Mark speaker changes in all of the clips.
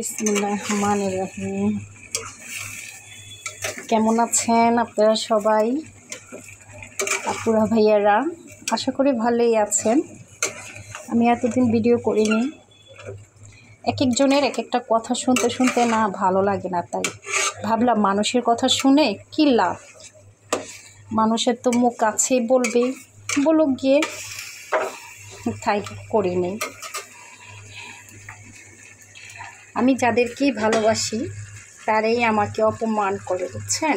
Speaker 1: বিসমিল্লাহির রহমানির রহিম। কেমন আছেন আপনারা সবাই, আপুরা ভাইয়ারা? আশা করি ভালোই আছেন। আমি এতদিন ভিডিও করিনি, এক একজনের এক একটা কথা শুনতে শুনতে না ভালো লাগে না, তাই ভাবলাম মানুষের কথা শুনে কী লাভ, মানুষের তো মুখ কাছেই বলবে, বলুক গিয়ে, তাই করিনি। আমি যাদেরকেই ভালোবাসি তারাই আমাকে অপমান করে, বুঝছেন?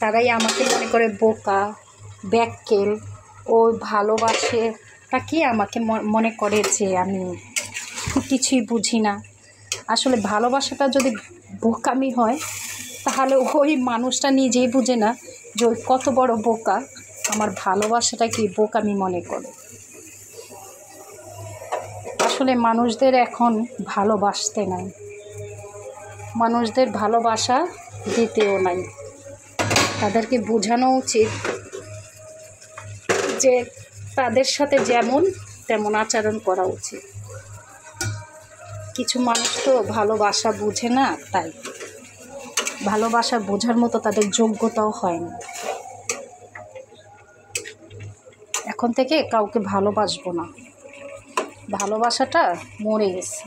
Speaker 1: তারাই আমাকে মনে করে বোকা, ব্যাককেল। ও ভালোবাসেটাকে আমাকে মনে করে যে আমি কিছুই বুঝি না। আসলে ভালোবাসাটা যদি বোকামি হয় তাহলে ওই মানুষটা নিজেই বুঝে না যে ওই কত বড় বোকা, আমার ভালোবাসাটা কি বোকামি মনে করে। আসলে মানুষদের এখন ভালোবাসতে নাই, মানুষদের ভালোবাসা দিতেও নাই। তাদেরকে বোঝানো উচিত যে তাদের সাথে যেমন তেমন আচরণ করা উচিত। কিছু মানুষ তো ভালোবাসা বুঝে না, তাই ভালোবাসা বোঝার মতো তাদের যোগ্যতাও হয় না। এখন থেকে কাউকে ভালোবাসবো না, ভালোবাসাটা মরে গেছে।